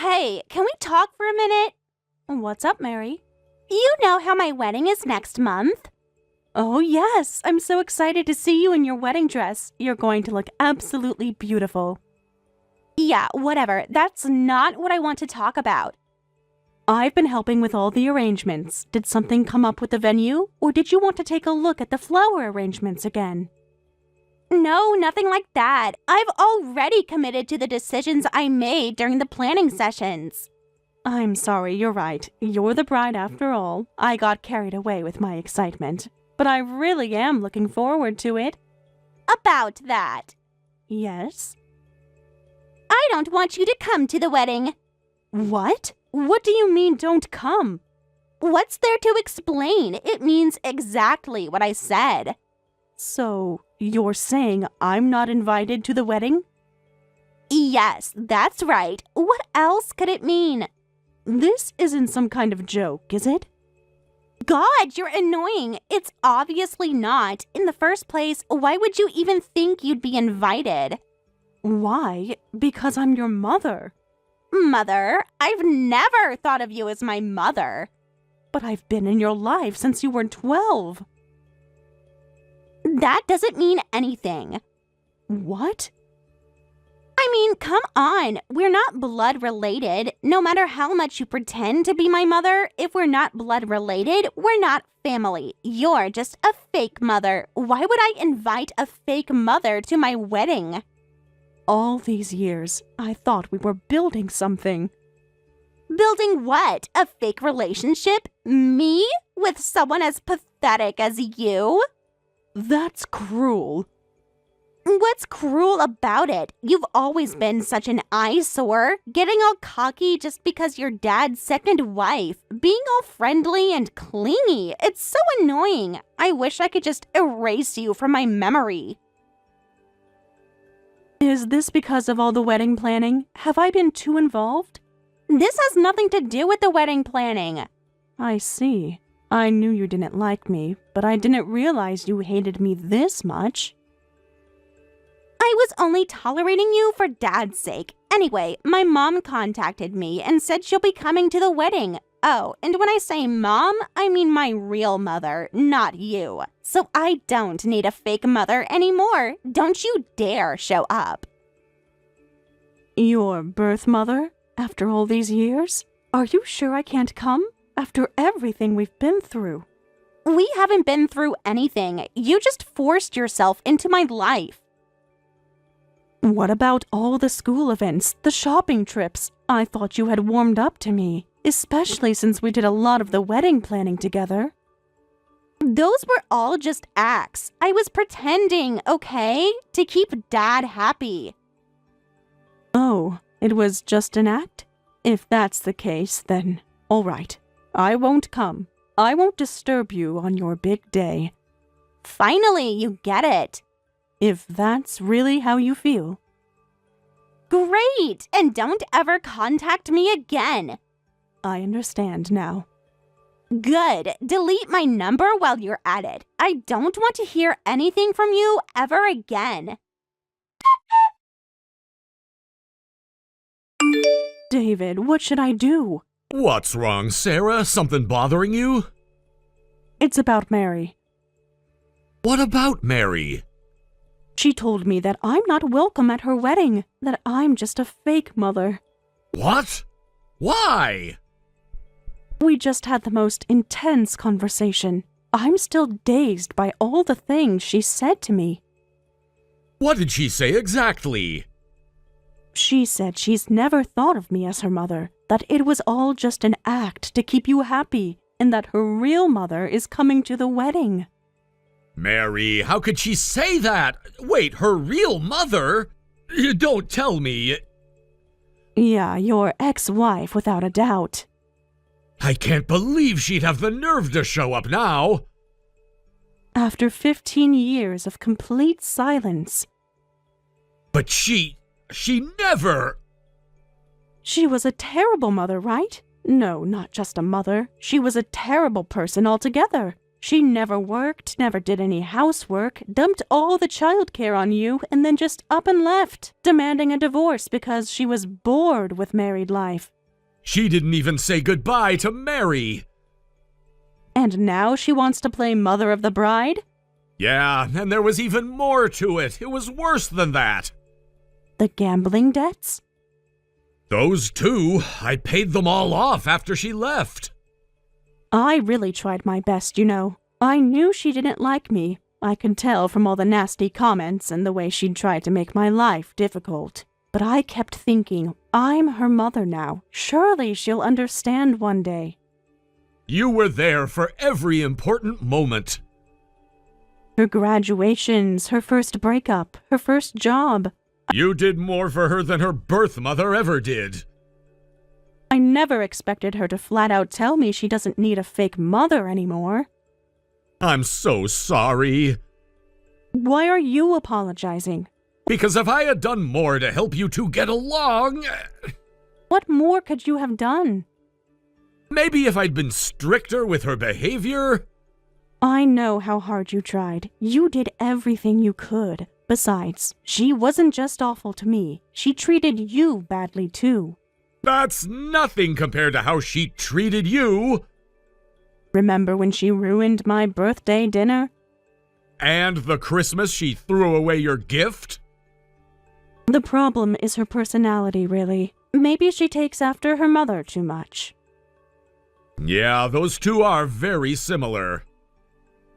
Hey, can we talk for a minute? What's up, Mary? You know how my wedding is next month? Oh, yes. I'm so excited to see you in your wedding dress. You're going to look absolutely beautiful. Yeah, whatever. That's not what I want to talk about. I've been helping with all the arrangements. Did something come up with the venue, or did you want to take a look at the flower arrangements again? No, nothing like that. I've already committed to the decisions I made during the planning sessions. I'm sorry, you're right. You're the bride after all. I got carried away with my excitement. But I really am looking forward to it. About that. Yes? I don't want you to come to the wedding. What? What do you mean, don't come? What's there to explain? It means exactly what I said. So, you're saying I'm not invited to the wedding? Yes, that's right. What else could it mean? This isn't some kind of joke, is it? God, you're annoying. It's obviously not. In the first place, why would you even think you'd be invited? Why? Because I'm your mother. Mother? I've never thought of you as my mother. But I've been in your life since you were 12. That doesn't mean anything. What? I mean, come on. We're not blood related. No matter how much you pretend to be my mother, if we're not blood related, we're not family. You're just a fake mother. Why would I invite a fake mother to my wedding? All these years, I thought we were building something. Building what? A fake relationship? Me? With someone as pathetic as you? That's cruel. What's cruel about it? You've always been such an eyesore, getting all cocky just because you're dad's second wife, being all friendly and clingy. It's so annoying. I wish I could just erase you from my memory. Is this because of all the wedding planning? Have I been too involved? This has nothing to do with the wedding planning. I see. I knew you didn't like me, but I didn't realize you hated me this much. I was only tolerating you for Dad's sake. Anyway, my mom contacted me and said she'll be coming to the wedding. Oh, and when I say mom, I mean my real mother, not you. So I don't need a fake mother anymore. Don't you dare show up. Your birth mother? After all these years? Are you sure I can't come? After everything we've been through. We haven't been through anything. You just forced yourself into my life. What about all the school events, the shopping trips? I thought you had warmed up to me, especially since we did a lot of the wedding planning together. Those were all just acts. I was pretending, okay? To keep Dad happy. Oh, it was just an act? If that's the case, then all right. I won't come. I won't disturb you on your big day. Finally, you get it. If that's really how you feel. Great! And don't ever contact me again. I understand now. Good. Delete my number while you're at it. I don't want to hear anything from you ever again. David, what should I do? What's wrong, Sarah? Something bothering you? It's about Mary. What about Mary? She told me that I'm not welcome at her wedding, that I'm just a fake mother. What? Why? We just had the most intense conversation. I'm still dazed by all the things she said to me. What did she say exactly? She said she's never thought of me as her mother, that it was all just an act to keep you happy, and that her real mother is coming to the wedding. Mary, how could she say that? Wait, her real mother? You don't tell me. Yeah, your ex-wife, without a doubt. I can't believe she'd have the nerve to show up now. After 15 years of complete silence. But she never... She was a terrible mother, right? No, not just a mother. She was a terrible person altogether. She never worked, never did any housework, dumped all the childcare on you, and then just up and left, demanding a divorce because she was bored with married life. She didn't even say goodbye to Mary. And now she wants to play mother of the bride? Yeah, and there was even more to it. It was worse than that. The gambling debts? Those two, I paid them all off after she left. I really tried my best, you know. I knew she didn't like me. I could tell from all the nasty comments and the way she'd tried to make my life difficult. But I kept thinking, I'm her mother now. Surely she'll understand one day. You were there for every important moment. Her graduations, her first breakup, her first job. You did more for her than her birth mother ever did. I never expected her to flat out tell me she doesn't need a fake mother anymore. I'm so sorry. Why are you apologizing? Because if I had done more to help you two get along... What more could you have done? Maybe if I'd been stricter with her behavior... I know how hard you tried. You did everything you could. Besides, she wasn't just awful to me. She treated you badly too. That's nothing compared to how she treated you. Remember when she ruined my birthday dinner? And the Christmas she threw away your gift? The problem is her personality, really. Maybe she takes after her mother too much. Yeah, those two are very similar.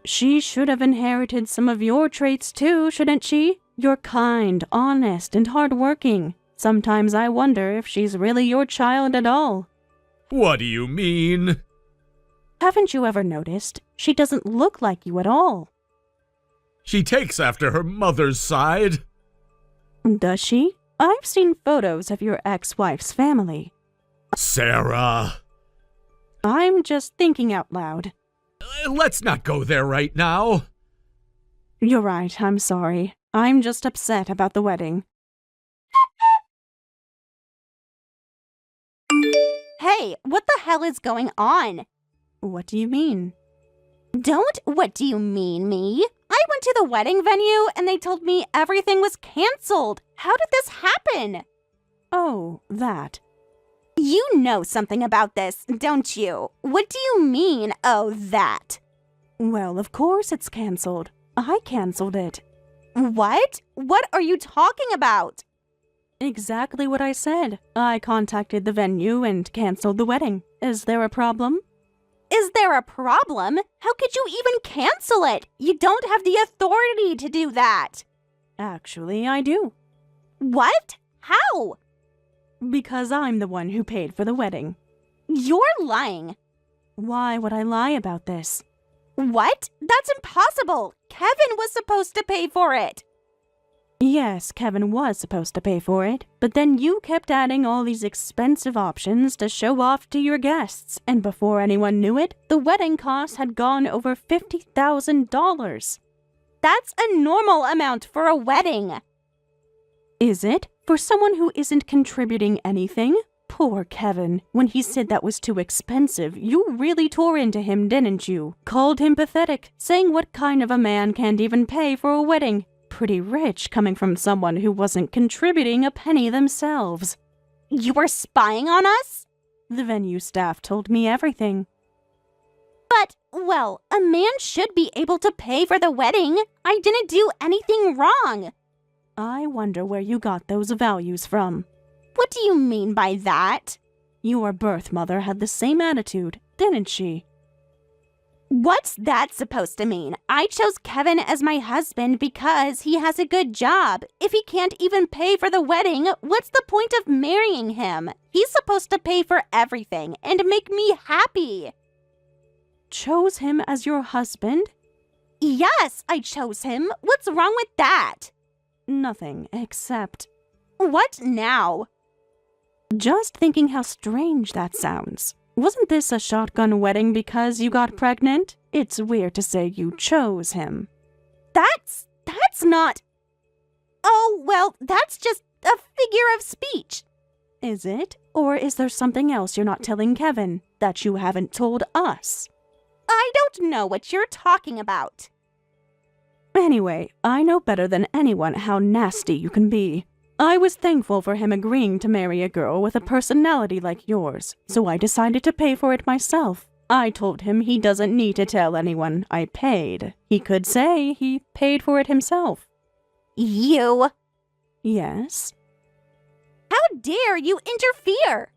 She should have inherited some of your traits too, shouldn't she? You're kind, honest, and hardworking. Sometimes I wonder if she's really your child at all. What do you mean? Haven't you ever noticed? She doesn't look like you at all. She takes after her mother's side. Does she? I've seen photos of your ex-wife's family. Sarah. I'm just thinking out loud. Let's not go there right now. You're right, I'm sorry. I'm just upset about the wedding. Hey, what the hell is going on? What do you mean? Don't what do you mean me? I went to the wedding venue and they told me everything was canceled. How did this happen? Oh, that. You know something about this, don't you? What do you mean, oh, that? Well, of course it's canceled. I canceled it. What? What are you talking about? Exactly what I said. I contacted the venue and canceled the wedding. Is there a problem? Is there a problem? How could you even cancel it? You don't have the authority to do that. Actually, I do. What? How? Because I'm the one who paid for the wedding. You're lying. Why would I lie about this? What? That's impossible. Kevin was supposed to pay for it. Yes, Kevin was supposed to pay for it, but then you kept adding all these expensive options to show off to your guests, and before anyone knew it, the wedding costs had gone over $50,000. That's a normal amount for a wedding. Is it? For someone who isn't contributing anything? Poor Kevin. When he said that was too expensive, you really tore into him, didn't you? Called him pathetic, saying what kind of a man can't even pay for a wedding. Pretty rich coming from someone who wasn't contributing a penny themselves. You were spying on us? The venue staff told me everything. But, well, a man should be able to pay for the wedding. I didn't do anything wrong. I wonder where you got those values from. What do you mean by that? Your birth mother had the same attitude, didn't she? What's that supposed to mean? I chose Kevin as my husband because he has a good job. If he can't even pay for the wedding, what's the point of marrying him? He's supposed to pay for everything and make me happy. Chose him as your husband? Yes, I chose him. What's wrong with that? Nothing, except... What now? Just thinking how strange that sounds. Wasn't this a shotgun wedding because you got pregnant? It's weird to say you chose him. That's not... Oh, well, that's just a figure of speech. Is it? Or is there something else you're not telling Kevin that you haven't told us? I don't know what you're talking about. Anyway, I know better than anyone how nasty you can be. I was thankful for him agreeing to marry a girl with a personality like yours, so I decided to pay for it myself. I told him he doesn't need to tell anyone I paid. He could say he paid for it himself. You? Yes? How dare you interfere?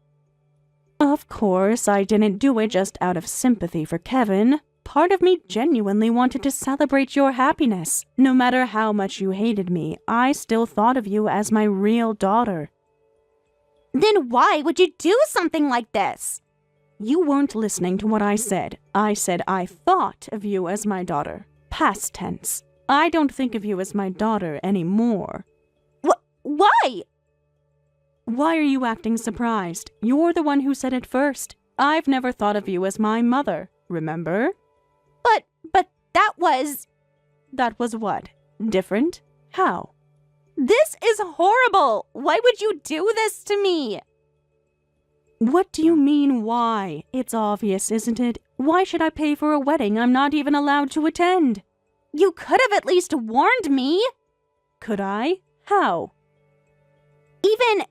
Of course, I didn't do it just out of sympathy for Kevin. Part of me genuinely wanted to celebrate your happiness. No matter how much you hated me, I still thought of you as my real daughter. Then why would you do something like this? You weren't listening to what I said. I said I thought of you as my daughter. Past tense. I don't think of you as my daughter anymore. Why? Why are you acting surprised? You're the one who said it first. I've never thought of you as my mother, remember? But that was... That was what? Different? How? This is horrible! Why would you do this to me? What do you mean, why? It's obvious, isn't it? Why should I pay for a wedding I'm not even allowed to attend? You could have at least warned me. Could I? How? Even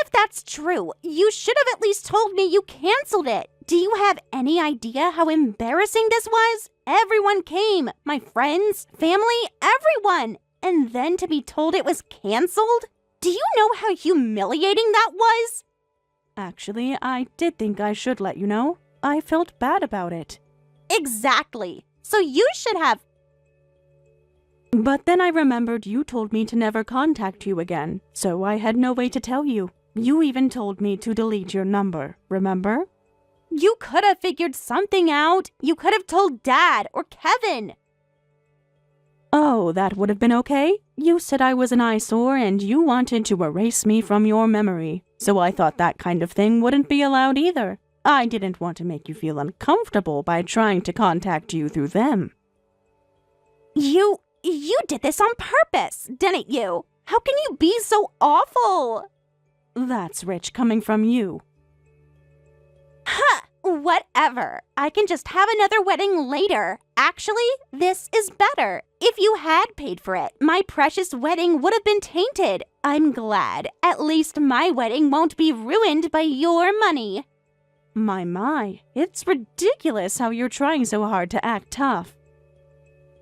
if that's true, you should have at least told me you canceled it. Do you have any idea how embarrassing this was? Everyone came. My friends, family, everyone. And then to be told it was canceled? Do you know how humiliating that was? Actually, I did think I should let you know. I felt bad about it. Exactly. So you should have... But then I remembered you told me to never contact you again, so I had no way to tell you. You even told me to delete your number, remember? You could have figured something out. You could have told Dad or Kevin. Oh, that would have been okay? You said I was an eyesore and you wanted to erase me from your memory, so I thought that kind of thing wouldn't be allowed either. I didn't want to make you feel uncomfortable by trying to contact you through them. You did this on purpose, didn't you? How can you be so awful? That's rich coming from you. Huh, whatever. I can just have another wedding later. Actually, this is better. If you had paid for it, my precious wedding would have been tainted. I'm glad. At least my wedding won't be ruined by your money. My. It's ridiculous how you're trying so hard to act tough.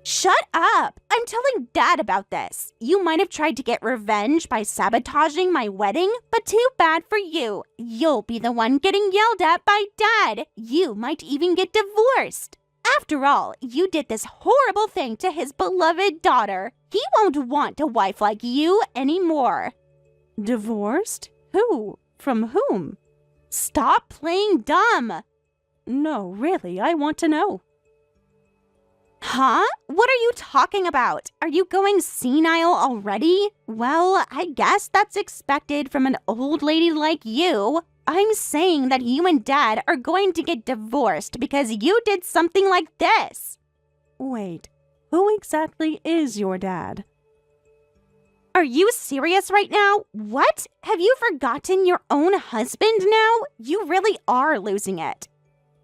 Shut up! I'm telling Dad about this. You might have tried to get revenge by sabotaging my wedding, but too bad for you. You'll be the one getting yelled at by Dad. You might even get divorced. After all, you did this horrible thing to his beloved daughter. He won't want a wife like you anymore. Divorced? Who? From whom? Stop playing dumb. No, really, I want to know. Huh? What are you talking about? Are you going senile already? Well, I guess that's expected from an old lady like you. I'm saying that you and Dad are going to get divorced because you did something like this. Wait, who exactly is your dad? Are you serious right now? What? Have you forgotten your own husband now? You really are losing it.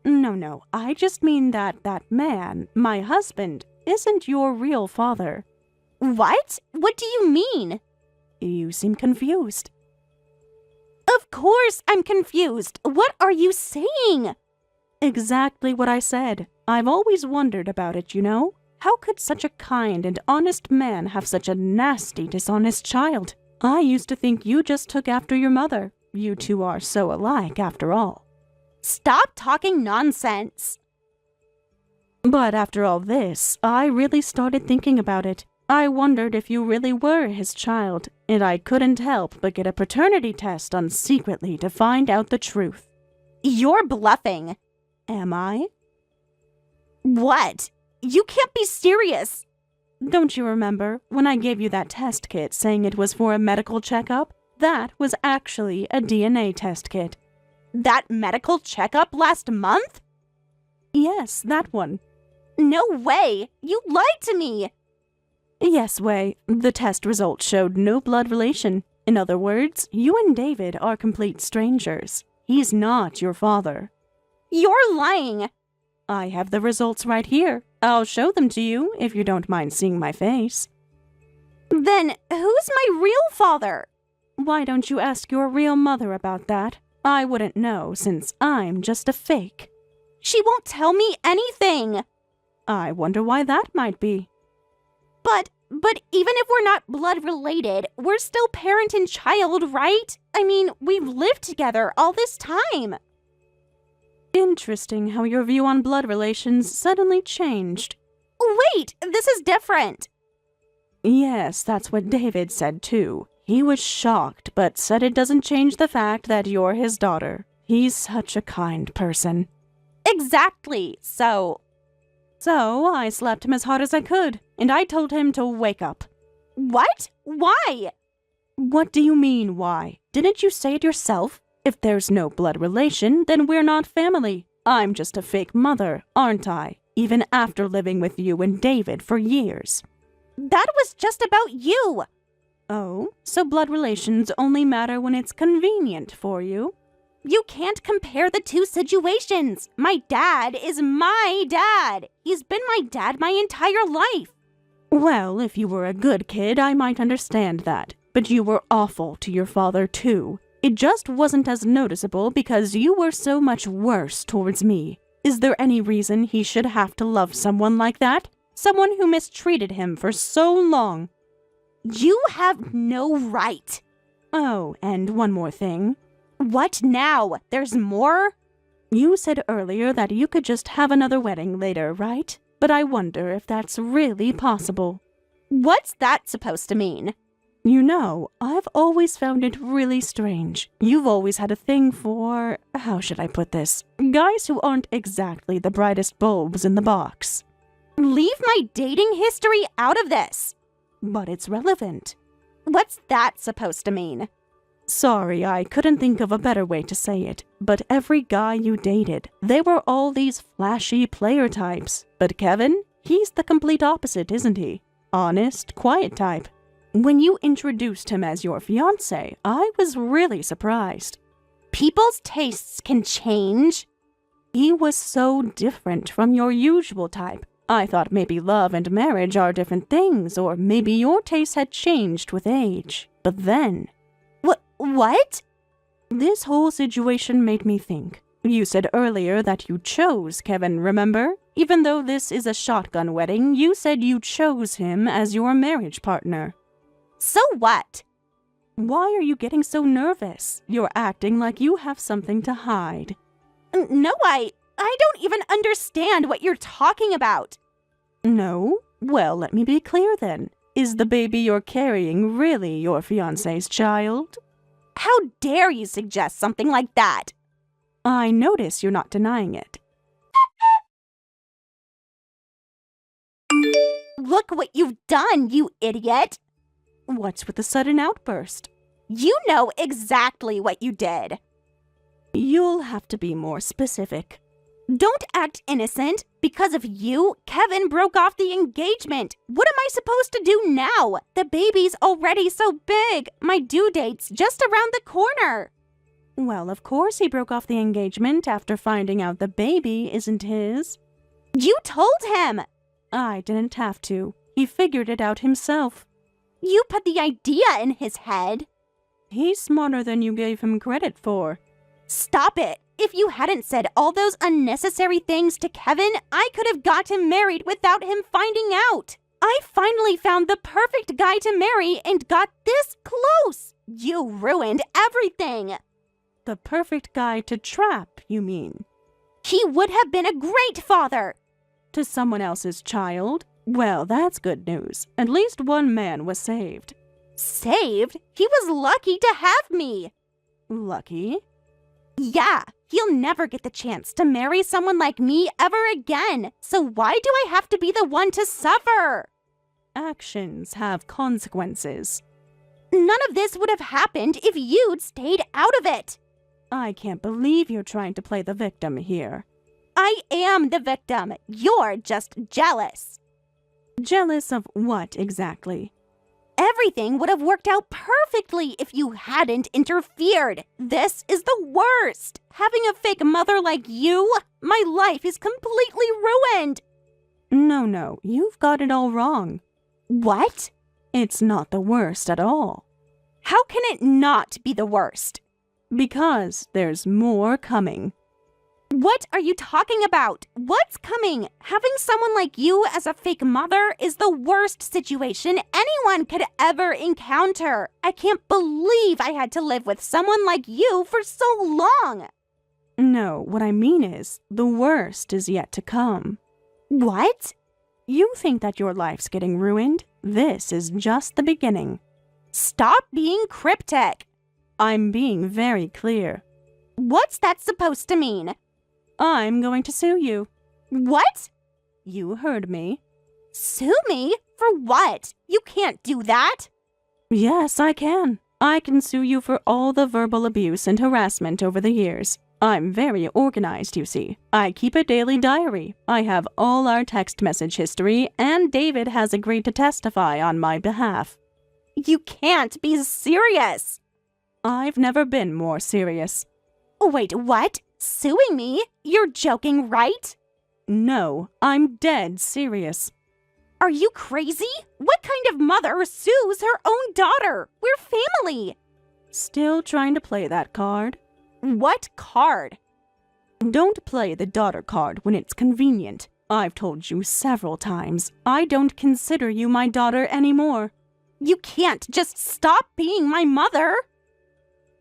No, I just mean that man, my husband, isn't your real father. What? What do you mean? You seem confused. Of course I'm confused. What are you saying? Exactly what I said. I've always wondered about it, you know? How could such a kind and honest man have such a nasty, dishonest child? I used to think you just took after your mother. You two are so alike, after all. Stop talking nonsense. But after all this, I really started thinking about it. I wondered if you really were his child, and I couldn't help but get a paternity test done secretly to find out the truth. You're bluffing. Am I? What? You can't be serious. Don't you remember when I gave you that test kit saying it was for a medical checkup? That was actually a DNA test kit. That medical checkup last month? Yes, that one. No way! You lied to me! Yes, Wei. The test results showed no blood relation. In other words, you and David are complete strangers. He's not your father. You're lying. I have the results right here. I'll show them to you if you don't mind seeing my face. Then who's my real father? Why don't you ask your real mother about that? I wouldn't know since I'm just a fake. She won't tell me anything. I wonder why that might be. But even if we're not blood related, we're still parent and child, right? I mean, we've lived together all this time. Interesting how your view on blood relations suddenly changed. Wait, this is different. Yes, that's what David said too. He was shocked, but said it doesn't change the fact that you're his daughter. He's such a kind person. Exactly, So I slapped him as hard as I could, and I told him to wake up. What? Why? What do you mean, why? Didn't you say it yourself? If there's no blood relation, then we're not family. I'm just a fake mother, aren't I? Even after living with you and David for years. That was just about you. Oh, so blood relations only matter when it's convenient for you? You can't compare the two situations. My dad is my dad. He's been my dad my entire life. Well, if you were a good kid, I might understand that. But you were awful to your father, too. It just wasn't as noticeable because you were so much worse towards me. Is there any reason he should have to love someone like that? Someone who mistreated him for so long? You have no right. Oh, and one more thing. What now? There's more? You said earlier that you could just have another wedding later, right? But I wonder if that's really possible. What's that supposed to mean? You know, I've always found it really strange. You've always had a thing for, how should I put this? Guys who aren't exactly the brightest bulbs in the box. Leave my dating history out of this. But it's relevant. What's that supposed to mean? Sorry, I couldn't think of a better way to say it, but every guy you dated, they were all these flashy player types. But Kevin, he's the complete opposite, isn't he? Honest, quiet type. When you introduced him as your fiancé, I was really surprised. People's tastes can change. He was so different from your usual type. I thought maybe love and marriage are different things, or maybe your tastes had changed with age. But then... What? This whole situation made me think. You said earlier that you chose Kevin, remember? Even though this is a shotgun wedding, you said you chose him as your marriage partner. So what? Why are you getting so nervous? You're acting like you have something to hide. No, I don't even understand what you're talking about. No? Well, let me be clear then. Is the baby you're carrying really your fiancé's child? How dare you suggest something like that? I notice you're not denying it. Look what you've done, you idiot! What's with the sudden outburst? You know exactly what you did. You'll have to be more specific. Don't act innocent. Because of you, Kevin broke off the engagement. What am I supposed to do now? The baby's already so big. My due date's just around the corner. Well, of course he broke off the engagement after finding out the baby isn't his. You told him. I didn't have to. He figured it out himself. You put the idea in his head. He's smarter than you gave him credit for. Stop it. If you hadn't said all those unnecessary things to Kevin, I could have got him married without him finding out. I finally found the perfect guy to marry and got this close. You ruined everything. The perfect guy to trap, you mean? He would have been a great father. To someone else's child? Well, that's good news. At least one man was saved. Saved? He was lucky to have me. Lucky? Yeah, he'll never get the chance to marry someone like me ever again. So why do I have to be the one to suffer? Actions have consequences. None of this would have happened if you'd stayed out of it. I can't believe you're trying to play the victim here. I am the victim. You're just jealous. Jealous of what exactly? Everything would have worked out perfectly if you hadn't interfered. This is the worst. Having a fake mother like you? My life is completely ruined. No, you've got it all wrong. What? It's not the worst at all. How can it not be the worst? Because there's more coming. What are you talking about? What's coming? Having someone like you as a fake mother is the worst situation anyone could ever encounter. I can't believe I had to live with someone like you for so long. No, what I mean is, the worst is yet to come. What? You think that your life's getting ruined? This is just the beginning. Stop being cryptic. I'm being very clear. What's that supposed to mean? I'm going to sue you. What? You heard me. Sue me? For what? You can't do that. Yes, I can. I can sue you for all the verbal abuse and harassment over the years. I'm very organized, you see. I keep a daily diary. I have all our text message history, and David has agreed to testify on my behalf. You can't be serious. I've never been more serious. Wait, what? Suing me? You're joking, right? No, I'm dead serious. Are you crazy? What kind of mother sues her own daughter? We're family. Still trying to play that card? What card? Don't play the daughter card when it's convenient. I've told you several times, I don't consider you my daughter anymore. You can't just stop being my mother.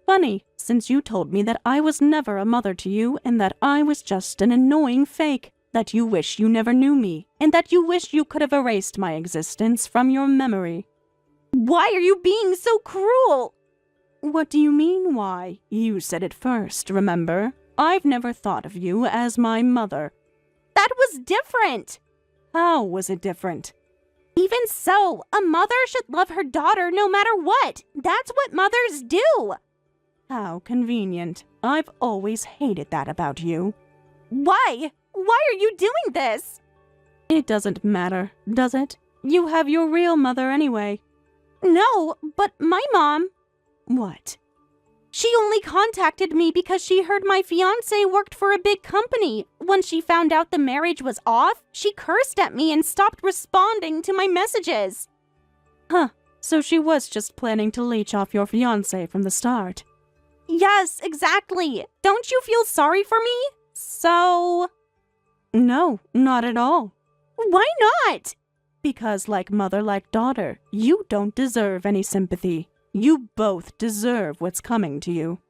Funny, since you told me that I was never a mother to you and that I was just an annoying fake, that you wish you never knew me, and that you wish you could have erased my existence from your memory. Why are you being so cruel? What do you mean, why? You said it first, remember? I've never thought of you as my mother. That was different. How was it different? Even so, a mother should love her daughter no matter what. That's what mothers do. How convenient. I've always hated that about you. Why? Why are you doing this? It doesn't matter, does it? You have your real mother anyway. No, but my mom... What? She only contacted me because she heard my fiancé worked for a big company. When she found out the marriage was off, she cursed at me and stopped responding to my messages. Huh, so she was just planning to leech off your fiancé from the start. Yes, exactly. Don't you feel sorry for me? So... No, not at all. Why not? Because like mother, like daughter, you don't deserve any sympathy. You both deserve what's coming to you.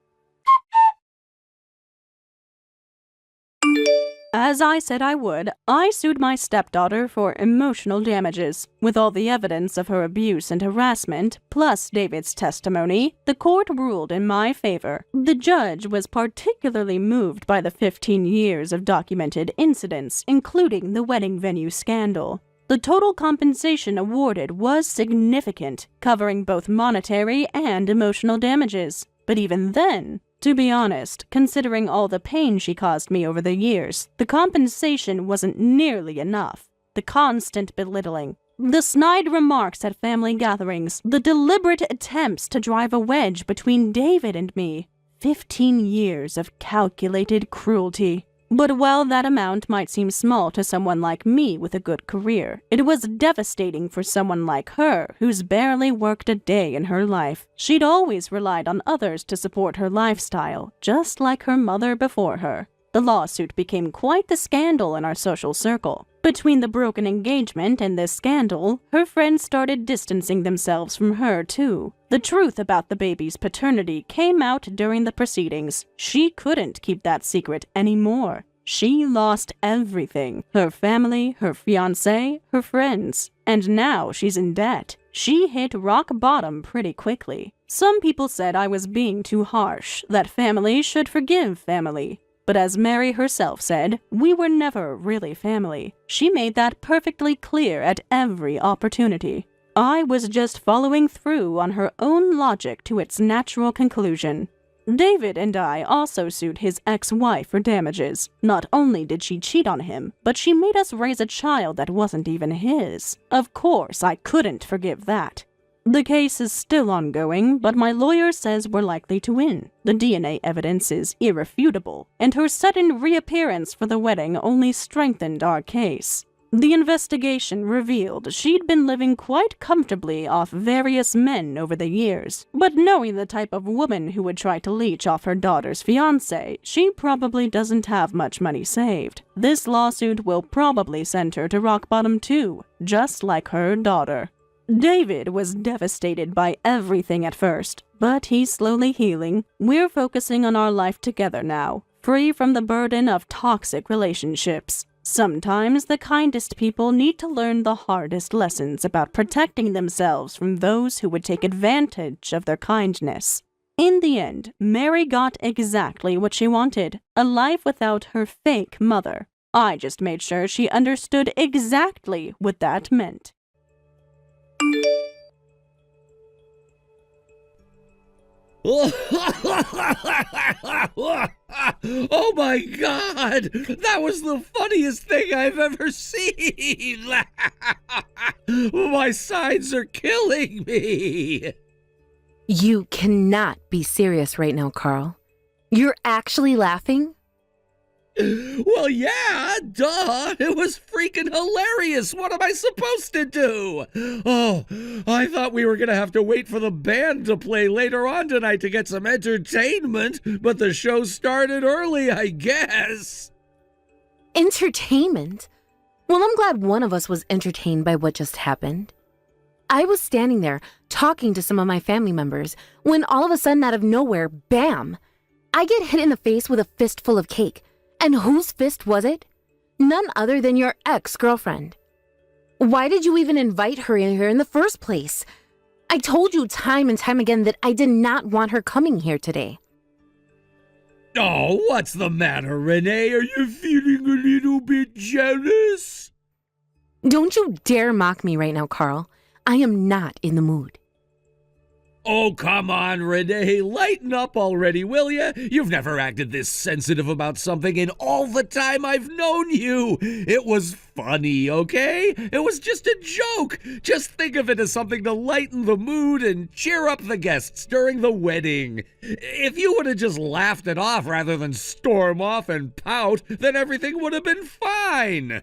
As I said I would, I sued my stepdaughter for emotional damages. With all the evidence of her abuse and harassment, plus David's testimony, the court ruled in my favor. The judge was particularly moved by the 15 years of documented incidents, including the wedding venue scandal. The total compensation awarded was significant, covering both monetary and emotional damages. But even then, to be honest, considering all the pain she caused me over the years, the compensation wasn't nearly enough. The constant belittling, the snide remarks at family gatherings, the deliberate attempts to drive a wedge between David and me. 15 years of calculated cruelty. But while that amount might seem small to someone like me with a good career, it was devastating for someone like her who's barely worked a day in her life. She'd always relied on others to support her lifestyle, just like her mother before her. The lawsuit became quite the scandal in our social circle. Between the broken engagement and this scandal, her friends started distancing themselves from her too. The truth about the baby's paternity came out during the proceedings. She couldn't keep that secret anymore. She lost everything. Her family, her fiancé, her friends. And now she's in debt. She hit rock bottom pretty quickly. Some people said I was being too harsh, that family should forgive family. But as Mary herself said, we were never really family. She made that perfectly clear at every opportunity. I was just following through on her own logic to its natural conclusion. David and I also sued his ex-wife for damages. Not only did she cheat on him, but she made us raise a child that wasn't even his. Of course, I couldn't forgive that. The case is still ongoing, but my lawyer says we're likely to win. The DNA evidence is irrefutable, and her sudden reappearance for the wedding only strengthened our case. The investigation revealed she'd been living quite comfortably off various men over the years, but knowing the type of woman who would try to leech off her daughter's fiancé, she probably doesn't have much money saved. This lawsuit will probably send her to rock bottom too, just like her daughter. David was devastated by everything at first, but he's slowly healing. We're focusing on our life together now, free from the burden of toxic relationships. Sometimes the kindest people need to learn the hardest lessons about protecting themselves from those who would take advantage of their kindness. In the end, Mary got exactly what she wanted, a life without her fake mother. I just made sure she understood exactly what that meant. Oh my God! That was the funniest thing I've ever seen! My sides are killing me! You cannot be serious right now, Carl. You're actually laughing? Well, yeah, duh. It was freaking hilarious. What am I supposed to do? Oh, I thought we were going to have to wait for the band to play later on tonight to get some entertainment, but the show started early, I guess. Entertainment? Well, I'm glad one of us was entertained by what just happened. I was standing there talking to some of my family members when all of a sudden, out of nowhere, bam! I get hit in the face with a fistful of cake. And whose fist was it? None other than your ex-girlfriend. Why did you even invite her in here in the first place? I told you time and time again that I did not want her coming here today. Oh, what's the matter, Renee? Are you feeling a little bit jealous? Don't you dare mock me right now, Carl. I am not in the mood. Oh, come on, Renee. Lighten up already, will ya? You've never acted this sensitive about something in all the time I've known you. It was funny, okay? It was just a joke. Just think of it as something to lighten the mood and cheer up the guests during the wedding. If you would have just laughed it off rather than storm off and pout, then everything would have been fine.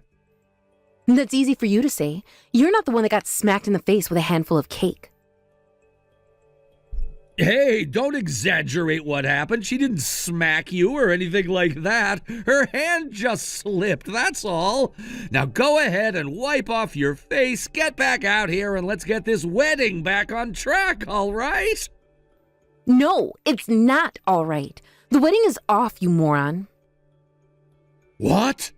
That's easy for you to say. You're not the one that got smacked in the face with a handful of cake. Hey, don't exaggerate what happened. She didn't smack you or anything like that. Her hand just slipped, that's all. Now go ahead and wipe off your face, get back out here, and let's get this wedding back on track, all right? No, it's not all right. The wedding is off, you moron. What?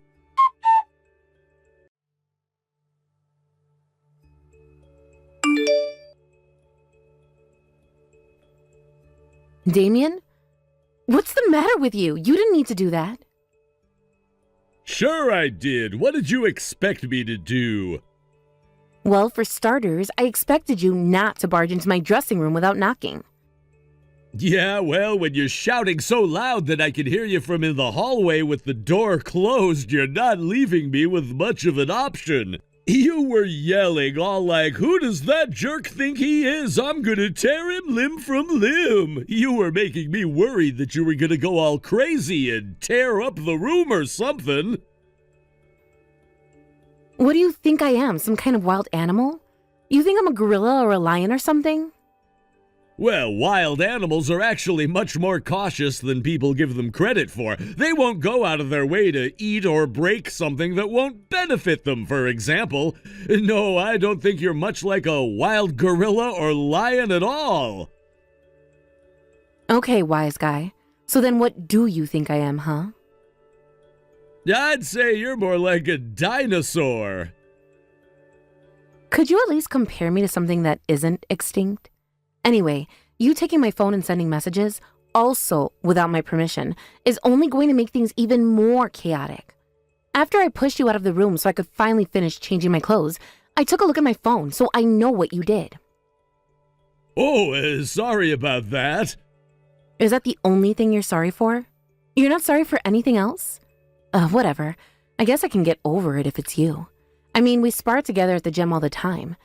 Damien? What's the matter with you? You didn't need to do that. Sure I did. What did you expect me to do? Well, for starters, I expected you not to barge into my dressing room without knocking. Yeah, well, when you're shouting so loud that I can hear you from in the hallway with the door closed, you're not leaving me with much of an option. You were yelling all like, "Who does that jerk think he is? I'm gonna tear him limb from limb." You were making me worried that you were gonna go all crazy and tear up the room or something. What do you think I am, some kind of wild animal? You think I'm a gorilla or a lion or something? Well, wild animals are actually much more cautious than people give them credit for. They won't go out of their way to eat or break something that won't benefit them, for example. No, I don't think you're much like a wild gorilla or lion at all. Okay, wise guy. So then what do you think I am, huh? I'd say you're more like a dinosaur. Could you at least compare me to something that isn't extinct? Anyway, you taking my phone and sending messages, also without my permission, is only going to make things even more chaotic. After I pushed you out of the room so I could finally finish changing my clothes, I took a look at my phone so I know what you did. Oh, sorry about that. Is that the only thing you're sorry for? You're not sorry for anything else? Whatever. I guess I can get over it if it's you. I mean, we spar together at the gym all the time.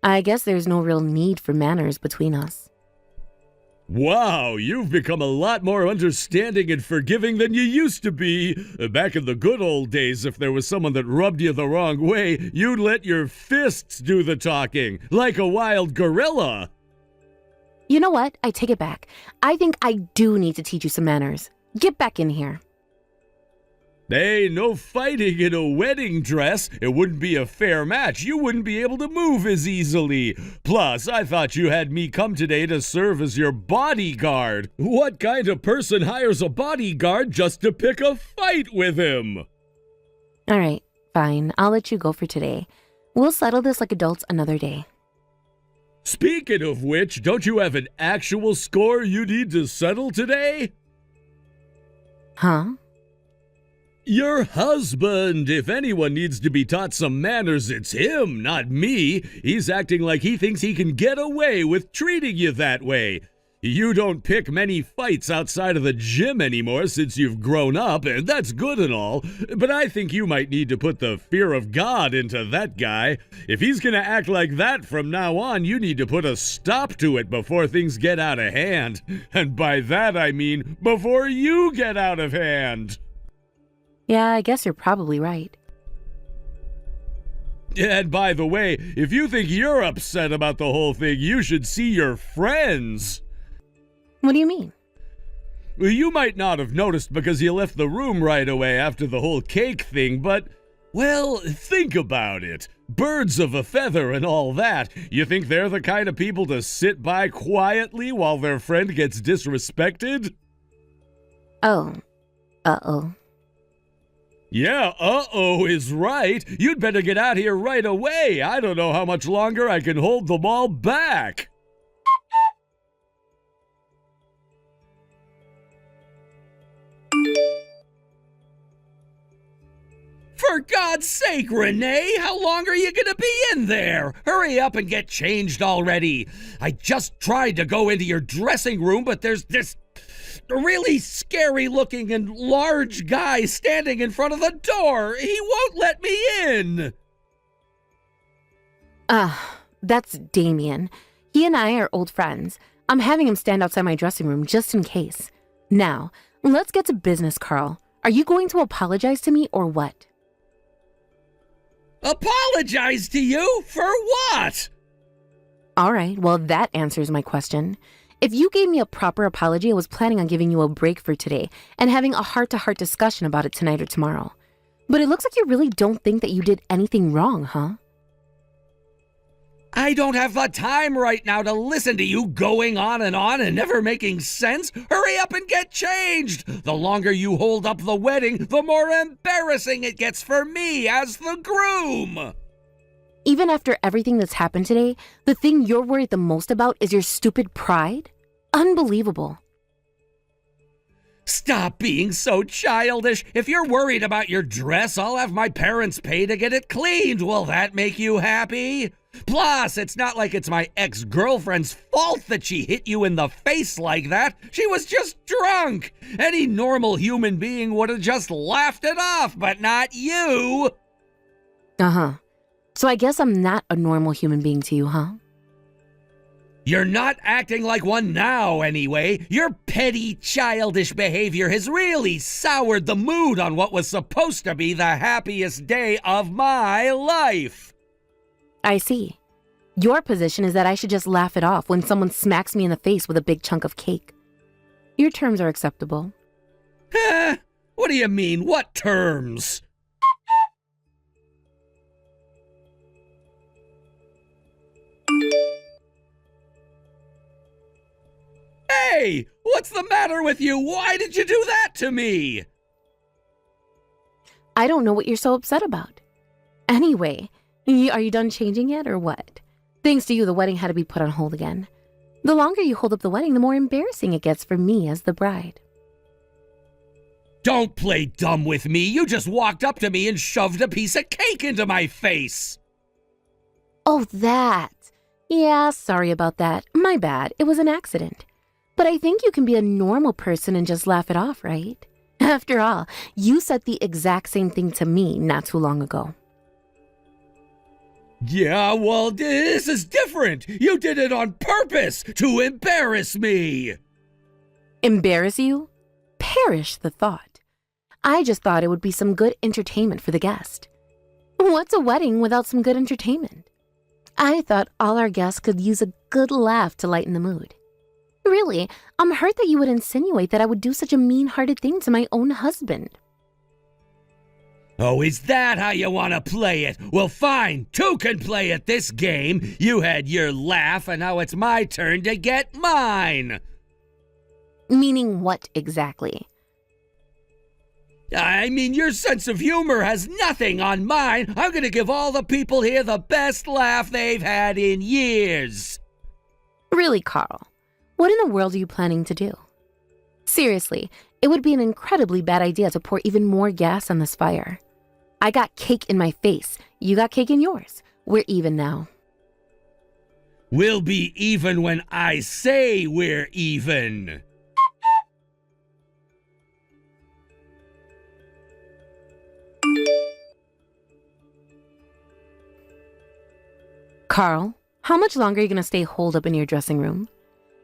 I guess there's no real need for manners between us. Wow, you've become a lot more understanding and forgiving than you used to be. Back in the good old days, if there was someone that rubbed you the wrong way, you'd let your fists do the talking, like a wild gorilla. You know what? I take it back. I think I do need to teach you some manners. Get back in here. Hey, no fighting in a wedding dress. It wouldn't be a fair match. You wouldn't be able to move as easily. Plus, I thought you had me come today to serve as your bodyguard. What kind of person hires a bodyguard just to pick a fight with him? All right, fine. I'll let you go for today. We'll settle this like adults another day. Speaking of which, don't you have an actual score you need to settle today? Huh? Your husband. If anyone needs to be taught some manners, it's him, not me. He's acting like he thinks he can get away with treating you that way. You don't pick many fights outside of the gym anymore since you've grown up, and that's good and all, but I think you might need to put the fear of God into that guy. If he's gonna act like that from now on, you need to put a stop to it before things get out of hand. And by that I mean before you get out of hand. Yeah, I guess you're probably right. And by the way, if you think you're upset about the whole thing, you should see your friends. What do you mean? Well, you might not have noticed because you left the room right away after the whole cake thing, but, well, think about it. Birds of a feather and all that. You think they're the kind of people to sit by quietly while their friend gets disrespected? Oh. Uh-oh. Yeah, uh-oh is right. You'd better get out here right away. I don't know how much longer I can hold them all back. For God's sake, Renee, how long are you gonna be in there? Hurry up and get changed already. I just tried to go into your dressing room, but there's this really scary looking and large guy standing in front of the door. He won't let me in. That's Damien. He and I are old friends. I'm having him stand outside my dressing room just in case. Now, let's get to business, Carl. Are you going to apologize to me or what? Apologize to you? For what? All right, well, that answers my question. If you gave me a proper apology, I was planning on giving you a break for today and having a heart-to-heart discussion about it tonight or tomorrow. But it looks like you really don't think that you did anything wrong, huh? I don't have the time right now to listen to you going on and never making sense. Hurry up and get changed. The longer you hold up the wedding, the more embarrassing it gets for me as the groom. Even after everything that's happened today, the thing you're worried the most about is your stupid pride? Unbelievable. Stop being so childish. If you're worried about your dress, I'll have my parents pay to get it cleaned. Will that make you happy? Plus, it's not like it's my ex-girlfriend's fault that she hit you in the face like that. She was just drunk. Any normal human being would have just laughed it off, but not you. Uh-huh. So I guess I'm not a normal human being to you, huh? You're not acting like one now, anyway. Your petty, childish behavior has really soured the mood on what was supposed to be the happiest day of my life. I see. Your position is that I should just laugh it off when someone smacks me in the face with a big chunk of cake. Your terms are acceptable. What do you mean? What terms? Hey, what's the matter with you? Why did you do that to me? I don't know what you're so upset about. Anyway, are you done changing yet or what? Thanks to you, the wedding had to be put on hold again. The longer you hold up the wedding, the more embarrassing it gets for me as the bride. Don't play dumb with me. You just walked up to me and shoved a piece of cake into my face. Oh, that. Yeah, sorry about that. My bad. It was an accident. But I think you can be a normal person and just laugh it off, right? After all, you said the exact same thing to me not too long ago. Yeah, well, this is different. You did it on purpose to embarrass me. Embarrass you? Perish the thought. I just thought it would be some good entertainment for the guest. What's a wedding without some good entertainment? I thought all our guests could use a good laugh to lighten the mood. Really, I'm hurt that you would insinuate that I would do such a mean-hearted thing to my own husband. Oh, is that how you want to play it? Well, fine. Two can play at this game. You had your laugh, and now it's my turn to get mine. Meaning what exactly? I mean, your sense of humor has nothing on mine. I'm going to give all the people here the best laugh they've had in years. Really, Carl, what in the world are you planning to do? Seriously, it would be an incredibly bad idea to pour even more gas on this fire. I got cake in my face. You got cake in yours. We're even now. We'll be even when I say we're even. Carl, how much longer are you going to stay holed up in your dressing room?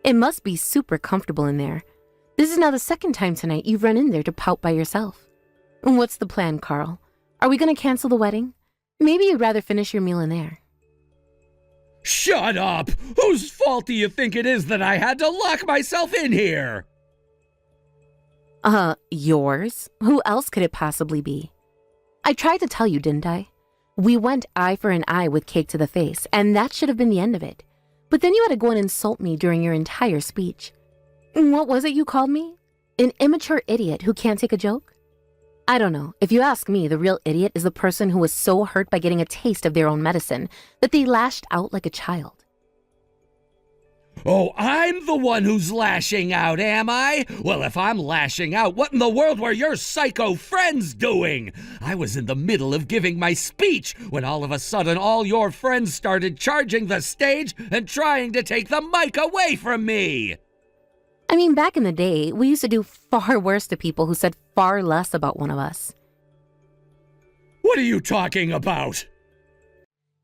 It must be super comfortable in there. This is now the second time tonight you've run in there to pout by yourself. What's the plan, Carl? Are we going to cancel the wedding? Maybe you'd rather finish your meal in there. Shut up! Whose fault do you think it is that I had to lock myself in here? Yours? Who else could it possibly be? I tried to tell you, didn't I? We went eye for an eye with cake to the face, and that should have been the end of it. But then you had to go and insult me during your entire speech. What was it you called me? An immature idiot who can't take a joke? I don't know. If you ask me, the real idiot is the person who was so hurt by getting a taste of their own medicine that they lashed out like a child. Oh, I'm the one who's lashing out, am I? Well, if I'm lashing out, what in the world were your psycho friends doing? I was in the middle of giving my speech when all of a sudden all your friends started charging the stage and trying to take the mic away from me. I mean, back in the day, we used to do far worse to people who said far less about one of us. What are you talking about?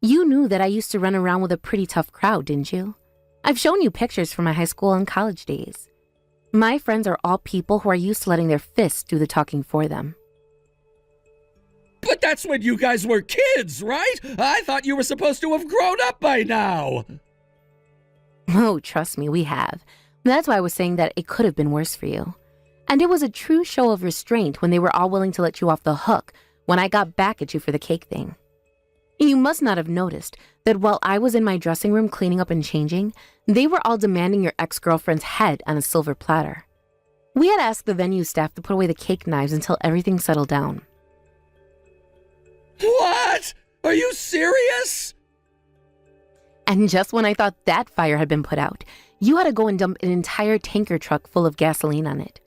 You knew that I used to run around with a pretty tough crowd, didn't you? I've shown you pictures from my high school and college days. My friends are all people who are used to letting their fists do the talking for them. But that's when you guys were kids, right? I thought you were supposed to have grown up by now. Oh, trust me, we have. That's why I was saying that it could have been worse for you. And it was a true show of restraint when they were all willing to let you off the hook when I got back at you for the cake thing. You must not have noticed that while I was in my dressing room cleaning up and changing, they were all demanding your ex-girlfriend's head on a silver platter. We had asked the venue staff to put away the cake knives until everything settled down. What? Are you serious? And just when I thought that fire had been put out, you had to go and dump an entire tanker truck full of gasoline on it.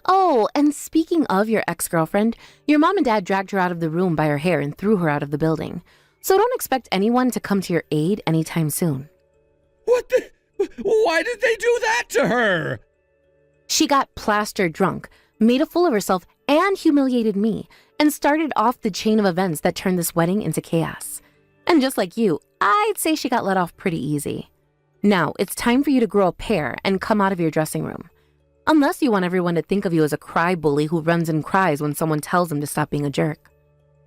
Oh, and speaking of your ex-girlfriend, your mom and dad dragged her out of the room by her hair and threw her out of the building. So don't expect anyone to come to your aid anytime soon. What the? Why did they do that to her? She got plastered drunk, made a fool of herself, and humiliated me, and started off the chain of events that turned this wedding into chaos. And just like you, I'd say she got let off pretty easy. Now, it's time for you to grow a pair and come out of your dressing room. Unless you want everyone to think of you as a cry bully who runs and cries when someone tells him to stop being a jerk.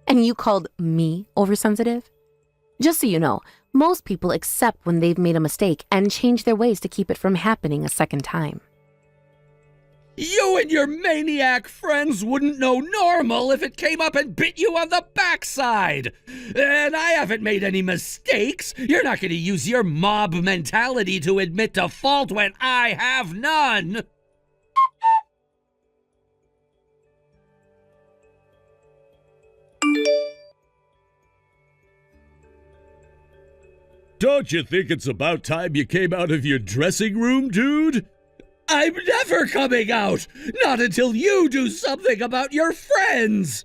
And you called me oversensitive? Just so you know, most people accept when they've made a mistake and change their ways to keep it from happening a second time. You and your maniac friends wouldn't know normal if it came up and bit you on the backside. And I haven't made any mistakes. You're not going to use your mob mentality to admit to fault when I have none. Don't you think it's about time you came out of your dressing room, dude? I'm never coming out! Not until you do something about your friends!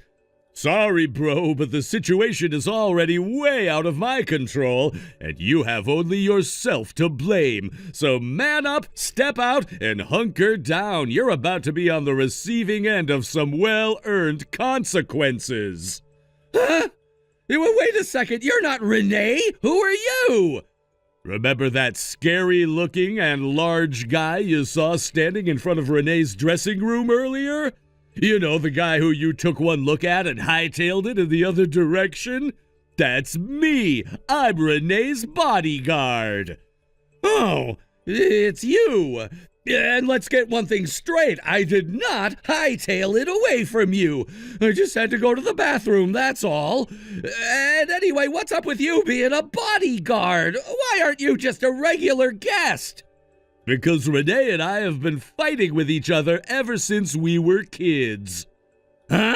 Sorry, bro, but the situation is already way out of my control, and you have only yourself to blame. So man up, step out, and hunker down. You're about to be on the receiving end of some well-earned consequences. Huh? Wait a second, you're not Renee. Who are you? Remember that scary-looking and large guy you saw standing in front of Renee's dressing room earlier? You know, the guy who you took one look at and hightailed it in the other direction? That's me. I'm Renee's bodyguard. Oh, it's you. And let's get one thing straight. I did not hightail it away from you. I just had to go to the bathroom, that's all. And anyway, what's up with you being a bodyguard? Why aren't you just a regular guest? Because Renee and I have been fighting with each other ever since we were kids. Huh?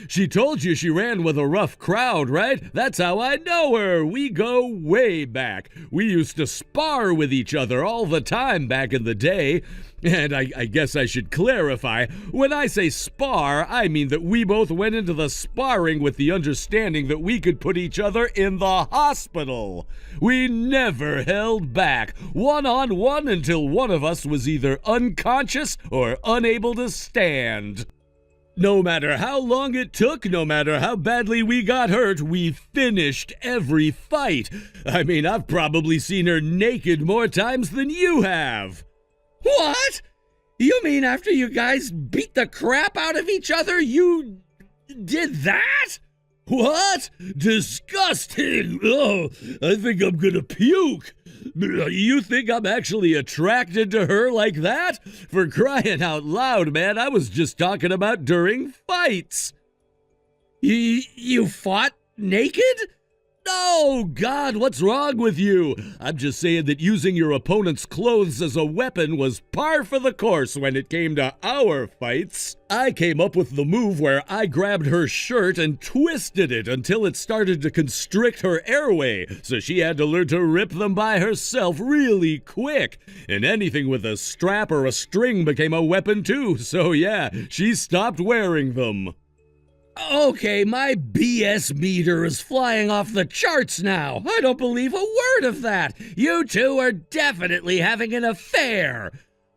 She told you she ran with a rough crowd, right? That's how I know her. We go way back. We used to spar with each other all the time back in the day. And I guess I should clarify, when I say spar, I mean that we both went into the sparring with the understanding that we could put each other in the hospital. We never held back, one-on-one, until one of us was either unconscious or unable to stand. No matter how long it took, no matter how badly we got hurt, we finished every fight. I mean, I've probably seen her naked more times than you have. What? You mean after you guys beat the crap out of each other, you did that? What? Disgusting! Oh, I think I'm gonna puke. You think I'm actually attracted to her like that? For crying out loud, man, I was just talking about during fights. You fought naked? No, God, what's wrong with you? I'm just saying that using your opponent's clothes as a weapon was par for the course when it came to our fights. I came up with the move where I grabbed her shirt and twisted it until it started to constrict her airway, so she had to learn to rip them by herself really quick. And anything with a strap or a string became a weapon too, so yeah, she stopped wearing them. Okay, my BS meter is flying off the charts now. I don't believe a word of that. You two are definitely having an affair.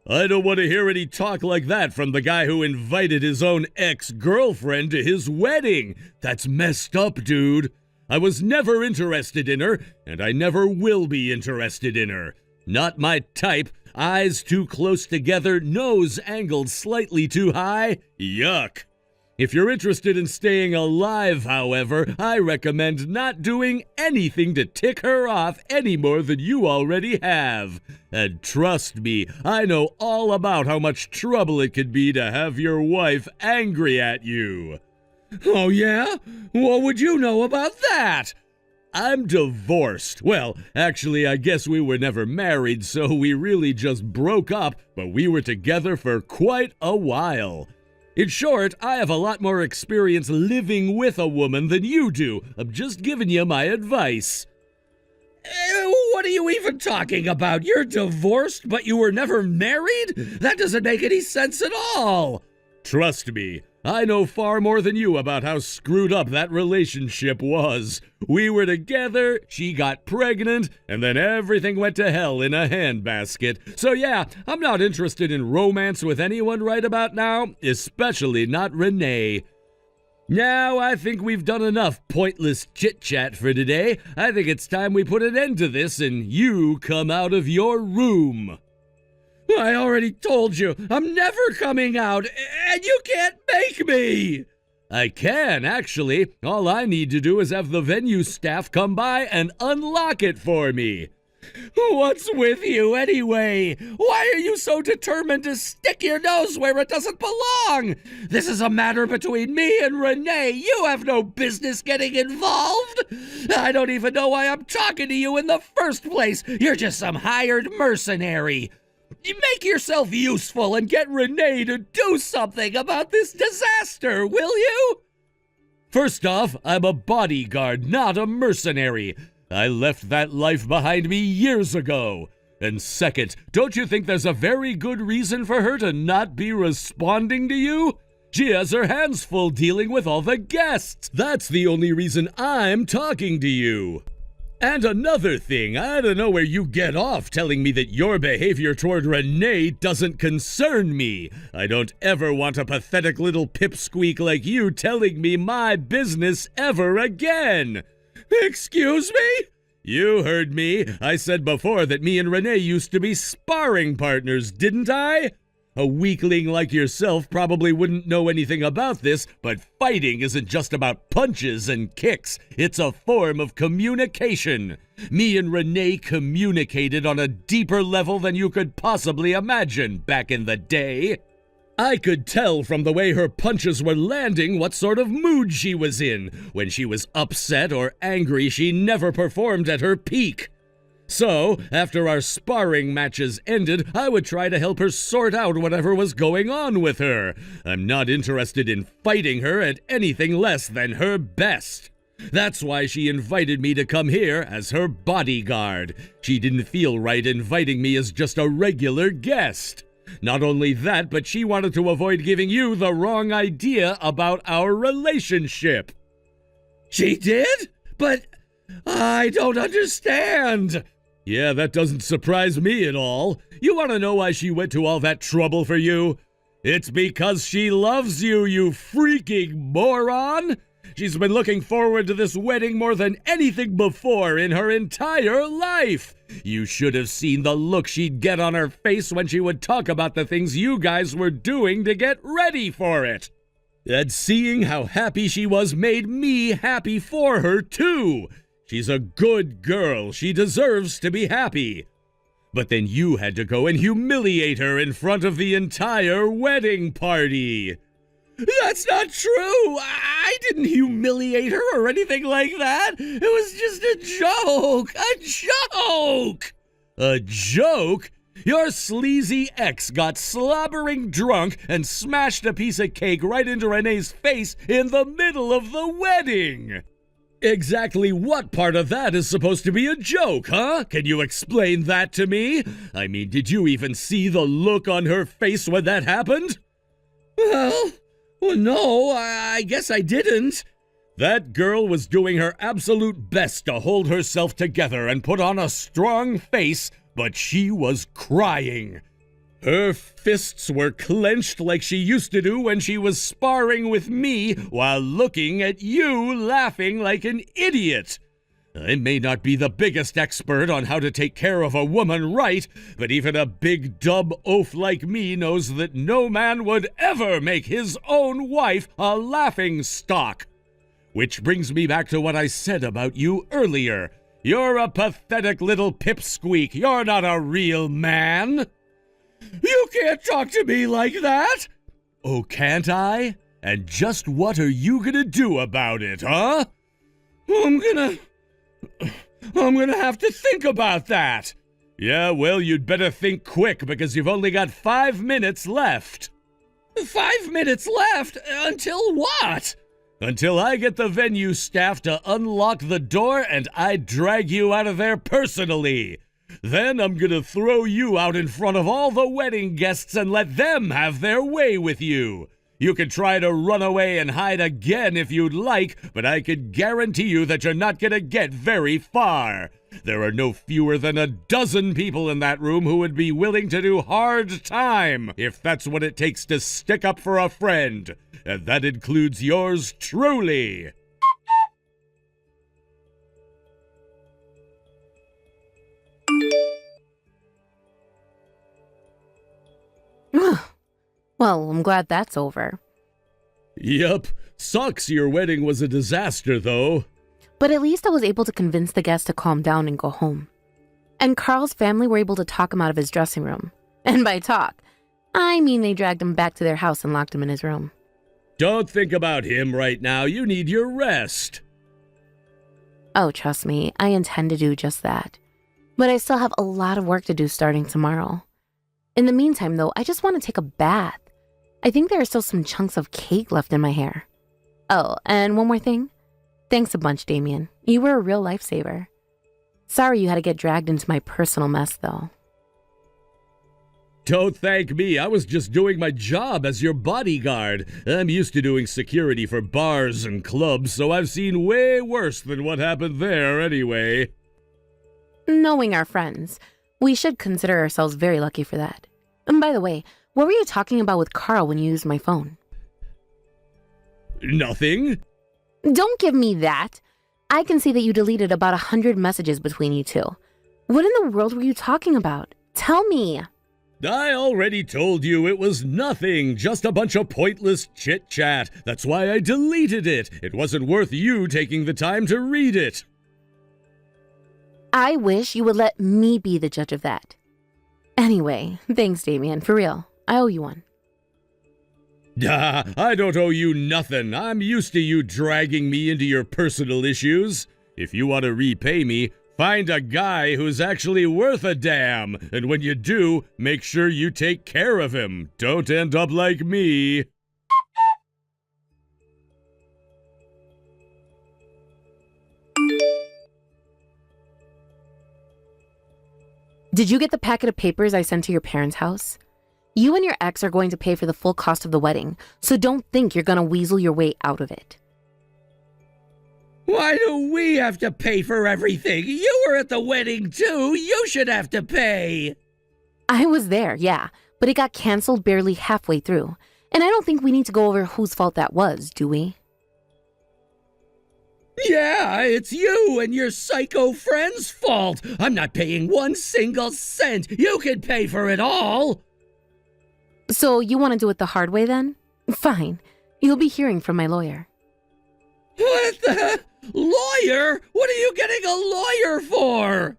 I don't want to hear any talk like that from the guy who invited his own ex-girlfriend to his wedding. That's messed up, dude. I was never interested in her, and I never will be interested in her. Not my type. Eyes too close together, nose angled slightly too high. Yuck. If you're interested in staying alive, however, I recommend not doing anything to tick her off any more than you already have. And trust me, I know all about how much trouble it could be to have your wife angry at you. Oh yeah? What would you know about that? I'm divorced. Well, actually, I guess we were never married, so we really just broke up, but we were together for quite a while. In short, I have a lot more experience living with a woman than you do. I'm just giving you my advice. What are you even talking about? You're divorced, but you were never married? That doesn't make any sense at all. Trust me, I know far more than you about how screwed up that relationship was. We were together, she got pregnant, and then everything went to hell in a handbasket. So yeah, I'm not interested in romance with anyone right about now, especially not Renee. Now, I think we've done enough pointless chit-chat for today. I think it's time we put an end to this and you come out of your room. I already told you, I'm never coming out, and you can't make me! I can, actually. All I need to do is have the venue staff come by and unlock it for me. What's with you, anyway? Why are you so determined to stick your nose where it doesn't belong? This is a matter between me and Renee. You have no business getting involved. I don't even know why I'm talking to you in the first place. You're just some hired mercenary. You make yourself useful and get Renee to do something about this disaster, will you? First off, I'm a bodyguard, not a mercenary. I left that life behind me years ago. And second, don't you think there's a very good reason for her to not be responding to you? She has her hands full dealing with all the guests. That's the only reason I'm talking to you. And another thing, I don't know where you get off telling me that your behavior toward Renee doesn't concern me. I don't ever want a pathetic little pipsqueak like you telling me my business ever again. Excuse me? You heard me. I said before that me and Renee used to be sparring partners, didn't I? A weakling like yourself probably wouldn't know anything about this, but fighting isn't just about punches and kicks. It's a form of communication. Me and Renee communicated on a deeper level than you could possibly imagine back in the day. I could tell from the way her punches were landing what sort of mood she was in. When she was upset or angry, she never performed at her peak. So, after our sparring matches ended, I would try to help her sort out whatever was going on with her. I'm not interested in fighting her at anything less than her best. That's why she invited me to come here as her bodyguard. She didn't feel right inviting me as just a regular guest. Not only that, but she wanted to avoid giving you the wrong idea about our relationship. She did? But I don't understand. Yeah, that doesn't surprise me at all. You want to know why she went to all that trouble for you? It's because she loves you, you freaking moron! She's been looking forward to this wedding more than anything before in her entire life! You should have seen the look she'd get on her face when she would talk about the things you guys were doing to get ready for it! And seeing how happy she was made me happy for her, too! She's a good girl. She deserves to be happy. But then you had to go and humiliate her in front of the entire wedding party. That's not true. I didn't humiliate her or anything like that. It was just a joke. A joke. A joke? Your sleazy ex got slobbering drunk and smashed a piece of cake right into Renee's face in the middle of the wedding. Exactly what part of that is supposed to be a joke, huh? Can you explain that to me? I mean, did you even see the look on her face when that happened? Well, no, I guess I didn't. That girl was doing her absolute best to hold herself together and put on a strong face, but she was crying. Her fists were clenched like she used to do when she was sparring with me while looking at you laughing like an idiot. I may not be the biggest expert on how to take care of a woman right, but even a big dub oaf like me knows that no man would ever make his own wife a laughing stock. Which brings me back to what I said about you earlier. You're a pathetic little pipsqueak. You're not a real man. You can't talk to me like that! Oh, can't I? And just what are you gonna do about it, huh? I'm gonna have to think about that. Yeah, well, you'd better think quick because you've only got 5 minutes left. 5 minutes left? Until what? Until I get the venue staff to unlock the door and I drag you out of there personally. Then I'm gonna throw you out in front of all the wedding guests and let them have their way with you. You can try to run away and hide again if you'd like, but I can guarantee you that you're not gonna get very far. There are no fewer than a dozen people in that room who would be willing to do hard time if that's what it takes to stick up for a friend. And that includes yours truly. Well, I'm glad that's over. Yep. Sucks your wedding was a disaster, though. But at least I was able to convince the guests to calm down and go home. And Carl's family were able to talk him out of his dressing room. And by talk, I mean they dragged him back to their house and locked him in his room. Don't think about him right now. You need your rest. Oh, trust me, I intend to do just that. But I still have a lot of work to do starting tomorrow. In the meantime, though, I just want to take a bath. I think there are still some chunks of cake left in my hair. Oh, and one more thing. Thanks a bunch, Damien. You were a real lifesaver. Sorry you had to get dragged into my personal mess, though. Don't thank me. I was just doing my job as your bodyguard. I'm used to doing security for bars and clubs, so I've seen way worse than what happened there anyway. Knowing our friends, we should consider ourselves very lucky for that. And by the way, what were you talking about with Carl when you used my phone? Nothing. Don't give me that. I can see that you deleted about 100 messages between you two. What in the world were you talking about? Tell me. I already told you it was nothing, just a bunch of pointless chit-chat. That's why I deleted it. It wasn't worth you taking the time to read it. I wish you would let me be the judge of that. Anyway, thanks, Damien. For real, I owe you one. I don't owe you nothing. I'm used to you dragging me into your personal issues. If you want to repay me, find a guy who's actually worth a damn. And when you do, make sure you take care of him. Don't end up like me. Did you get the packet of papers I sent to your parents' house? You and your ex are going to pay for the full cost of the wedding, so don't think you're going to weasel your way out of it. Why do we have to pay for everything? You were at the wedding too. You should have to pay. I was there, yeah, but it got canceled barely halfway through. And I don't think we need to go over whose fault that was, do we? Yeah, it's you and your psycho friend's fault. I'm not paying 1 single cent. You can pay for it all. So you want to do it the hard way then? Fine. You'll be hearing from my lawyer. What the? Lawyer? What are you getting a lawyer for?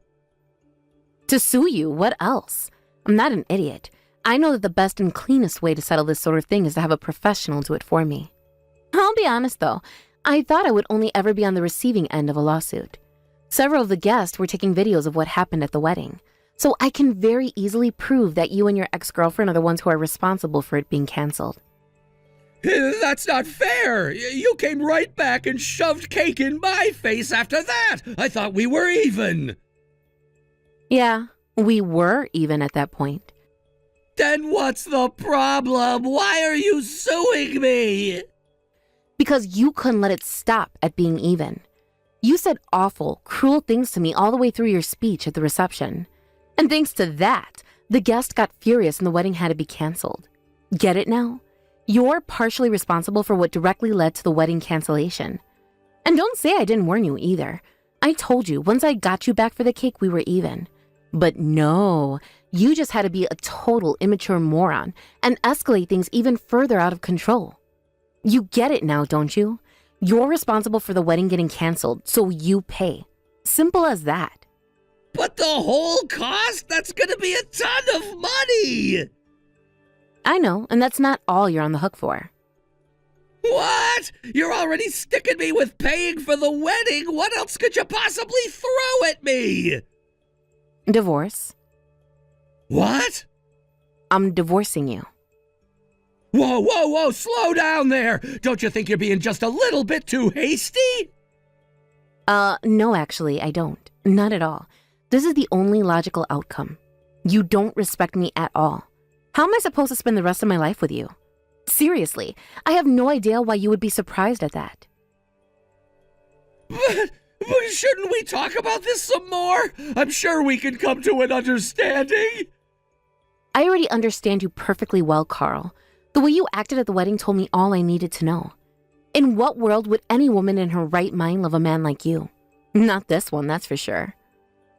To sue you, what else? I'm not an idiot. I know that the best and cleanest way to settle this sort of thing is to have a professional do it for me. I'll be honest though, I thought I would only ever be on the receiving end of a lawsuit. Several of the guests were taking videos of what happened at the wedding, so I can very easily prove that you and your ex-girlfriend are the ones who are responsible for it being canceled. That's not fair. You came right back and shoved cake in my face after that. I thought we were even. Yeah, we were even at that point. Then what's the problem? Why are you suing me? Because you couldn't let it stop at being even. You said awful, cruel things to me all the way through your speech at the reception. And thanks to that, the guest got furious and the wedding had to be canceled. Get it now? You're partially responsible for what directly led to the wedding cancellation. And don't say I didn't warn you either. I told you, once I got you back for the cake, we were even. But no, you just had to be a total immature moron and escalate things even further out of control. You get it now, don't you? You're responsible for the wedding getting canceled, so you pay. Simple as that. But the whole cost? That's gonna be a ton of money! I know, and that's not all you're on the hook for. What? You're already sticking me with paying for the wedding. What else could you possibly throw at me? Divorce. What? I'm divorcing you. Whoa, slow down there. Don't you think you're being just a little bit too hasty? No, actually, I don't. Not at all. This is the only logical outcome. You don't respect me at all. How am I supposed to spend the rest of my life with you? Seriously, I have no idea why you would be surprised at that. But shouldn't we talk about this some more? I'm sure we can come to an understanding. I already understand you perfectly well, Carl. The way you acted at the wedding told me all I needed to know. In what world would any woman in her right mind love a man like you? Not this one, that's for sure.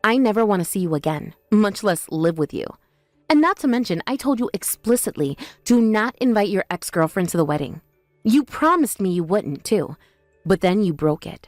I never want to see you again, much less live with you. And not to mention, I told you explicitly, do not invite your ex-girlfriend to the wedding. You promised me you wouldn't, too. But then you broke it.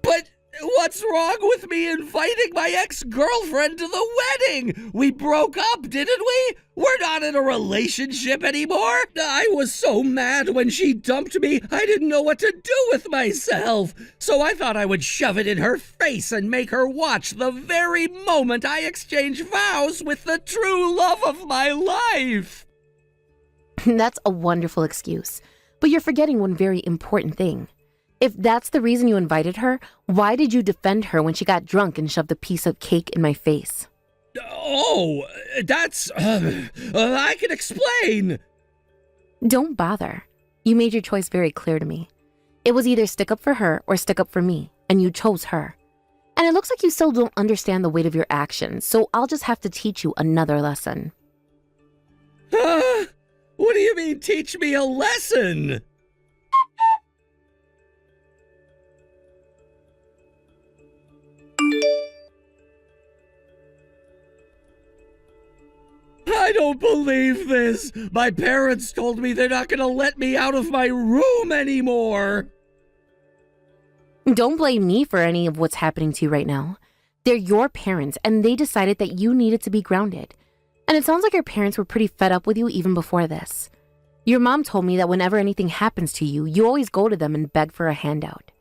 But what's wrong with me inviting my ex-girlfriend to the wedding? We broke up, didn't we? We're not in a relationship anymore. I was so mad when she dumped me, I didn't know what to do with myself. So I thought I would shove it in her face and make her watch the very moment I exchange vows with the true love of my life. That's a wonderful excuse. But you're forgetting one very important thing. If that's the reason you invited her, why did you defend her when she got drunk and shoved a piece of cake in my face? Oh, that's... I can explain. Don't bother. You made your choice very clear to me. It was either stick up for her or stick up for me, and you chose her. And it looks like you still don't understand the weight of your actions, so I'll just have to teach you another lesson. What do you mean, teach me a lesson? I don't believe this! My parents told me they're not gonna let me out of my room anymore! Don't blame me for any of what's happening to you right now. They're your parents, and they decided that you needed to be grounded. And it sounds like your parents were pretty fed up with you even before this. Your mom told me that whenever anything happens to you, you always go to them and beg for a handout.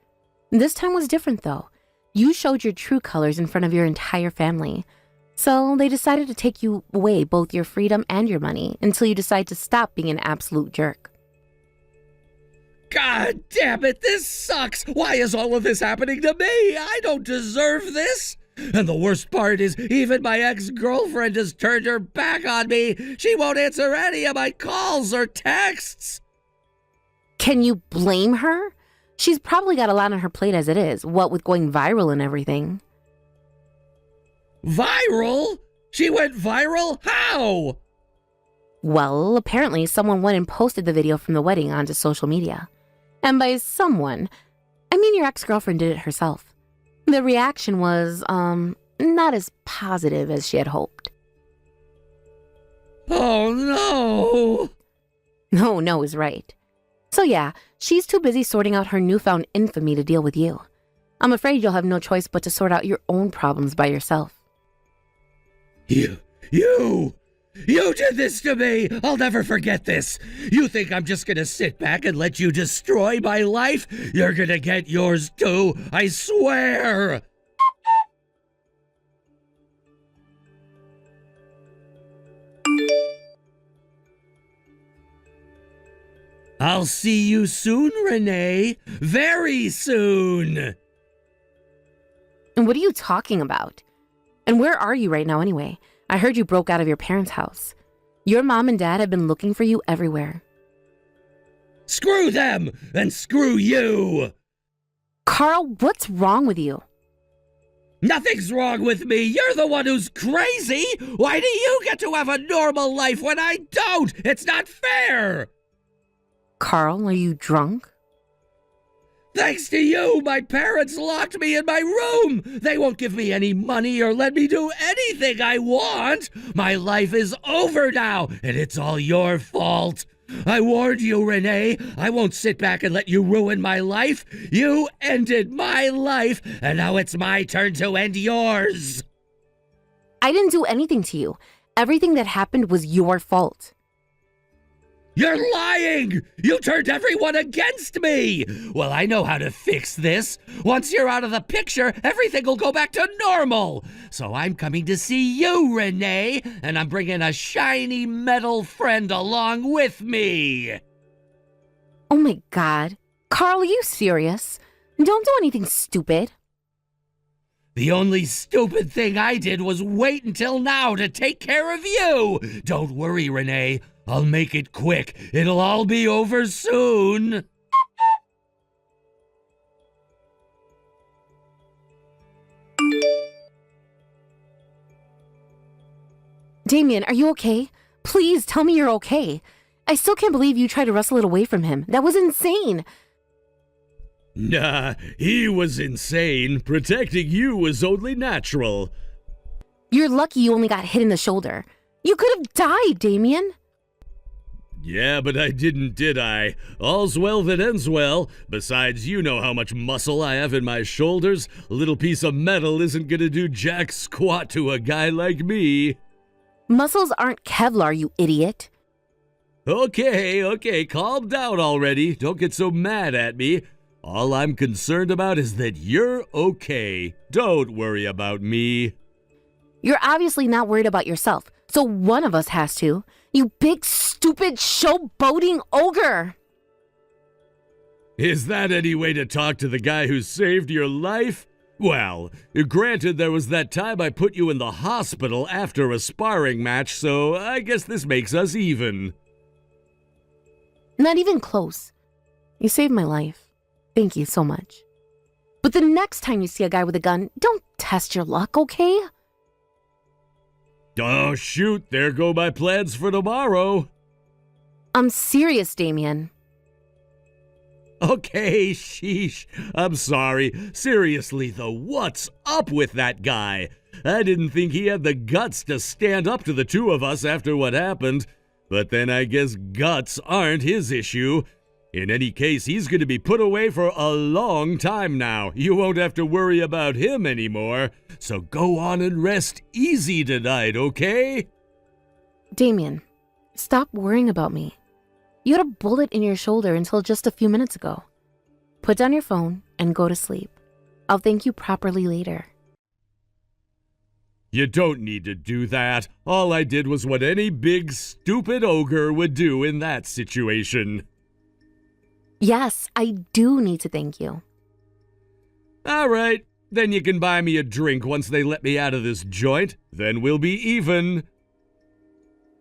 This time was different, though. You showed your true colors in front of your entire family. So they decided to take you away both your freedom and your money until you decide to stop being an absolute jerk. God damn it, this sucks! Why is all of this happening to me? I don't deserve this! And the worst part is, even my ex-girlfriend has turned her back on me. She won't answer any of my calls or texts. Can you blame her? She's probably got a lot on her plate as it is, what with going viral and everything. Viral? She went viral? How? Well, apparently someone went and posted the video from the wedding onto social media. And by someone, I mean your ex-girlfriend did it herself. The reaction was, not as positive as she had hoped. Oh no! No is right. So yeah, she's too busy sorting out her newfound infamy to deal with you. I'm afraid you'll have no choice but to sort out your own problems by yourself. You did this to me! I'll never forget this! You think I'm just gonna sit back and let you destroy my life? You're gonna get yours too, I swear! I'll see you soon, Renee. Very soon! And what are you talking about? And where are you right now anyway? I heard you broke out of your parents' house. Your mom and dad have been looking for you everywhere. Screw them! And screw you! Carl, what's wrong with you? Nothing's wrong with me! You're the one who's crazy! Why do you get to have a normal life when I don't? It's not fair! Carl, are you drunk? Thanks to you, my parents locked me in my room! They won't give me any money or let me do anything I want! My life is over now, and it's all your fault! I warned you, Renee. I won't sit back and let you ruin my life. You ended my life, and now it's my turn to end yours. I didn't do anything to you. Everything that happened was your fault. You're lying! You turned everyone against me! Well, I know how to fix this. Once you're out of the picture, everything will go back to normal. So I'm coming to see you, Renee, and I'm bringing a shiny metal friend along with me. Oh my God. Carl, are you serious? Don't do anything stupid. The only stupid thing I did was wait until now to take care of you. Don't worry, Renee. I'll make it quick. It'll all be over soon. Damien, are you okay? Please tell me you're okay. I still can't believe you tried to wrestle it away from him. That was insane. Nah, he was insane. Protecting you was only natural. You're lucky you only got hit in the shoulder. You could have died, Damien. Yeah, but I didn't, did I? All's well that ends well. Besides, you know how much muscle I have in my shoulders. A little piece of metal isn't gonna do jack squat to a guy like me. Muscles aren't Kevlar, you idiot. Okay, calm down already. Don't get so mad at me. All I'm concerned about is that you're okay. Don't worry about me. You're obviously not worried about yourself, so one of us has to. You big, stupid, showboating ogre! Is that any way to talk to the guy who saved your life? Well, granted there was that time I put you in the hospital after a sparring match, so I guess this makes us even. Not even close. You saved my life. Thank you so much. But the next time you see a guy with a gun, don't test your luck, okay? Oh, shoot, there go my plans for tomorrow. I'm serious, Damien. Okay, sheesh. I'm sorry. Seriously, though, what's up with that guy? I didn't think he had the guts to stand up to the two of us after what happened. But then I guess guts aren't his issue. In any case, he's going to be put away for a long time now. You won't have to worry about him anymore. So go on and rest easy tonight, okay? Damien, stop worrying about me. You had a bullet in your shoulder until just a few minutes ago. Put down your phone and go to sleep. I'll thank you properly later. You don't need to do that. All I did was what any big, stupid ogre would do in that situation. Yes, I do need to thank you. All right, then you can buy me a drink once they let me out of this joint. Then we'll be even.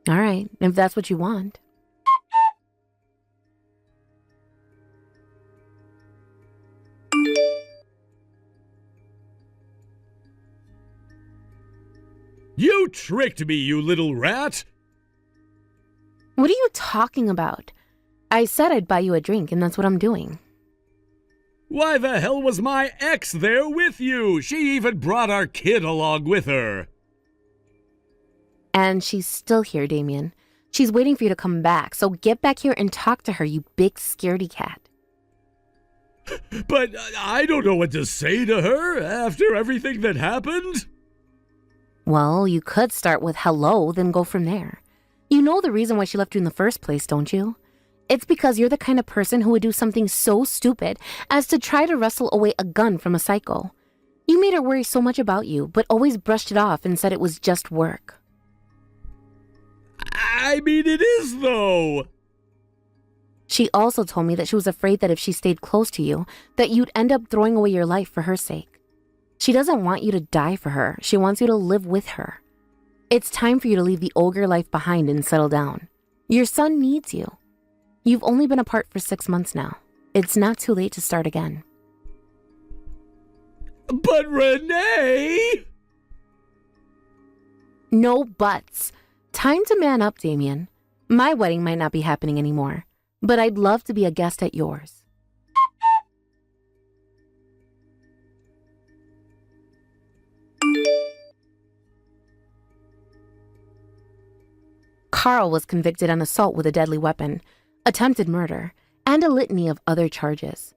All right, if that's what you want. You tricked me, you little rat! What are you talking about? I said I'd buy you a drink, and that's what I'm doing. Why the hell was my ex there with you? She even brought our kid along with her. And she's still here, Damien. She's waiting for you to come back, so get back here and talk to her, you big scaredy cat. But I don't know what to say to her after everything that happened. Well, you could start with hello, then go from there. You know the reason why she left you in the first place, don't you? It's because you're the kind of person who would do something so stupid as to try to wrestle away a gun from a psycho. You made her worry so much about you, but always brushed it off and said it was just work. I mean, it is, though. She also told me that she was afraid that if she stayed close to you, that you'd end up throwing away your life for her sake. She doesn't want you to die for her. She wants you to live with her. It's time for you to leave the ogre life behind and settle down. Your son needs you. You've only been apart for 6 months now. It's not too late to start again. But Renee! No buts. Time to man up, Damien. My wedding might not be happening anymore, but I'd love to be a guest at yours. Carl was convicted on assault with a deadly weapon, attempted murder, and a litany of other charges.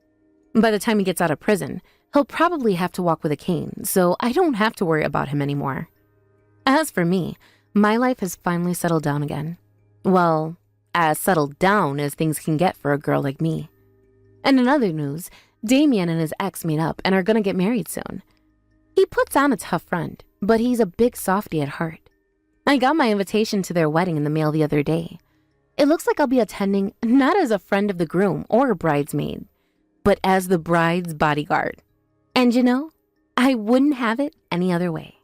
By the time he gets out of prison, he'll probably have to walk with a cane, so I don't have to worry about him anymore. As for me, my life has finally settled down again. Well, as settled down as things can get for a girl like me. And in other news, Damien and his ex made up and are gonna get married soon. He puts on a tough front, but he's a big softy at heart. I got my invitation to their wedding in the mail the other day. It looks like I'll be attending not as a friend of the groom or a bridesmaid, but as the bride's bodyguard. And you know, I wouldn't have it any other way.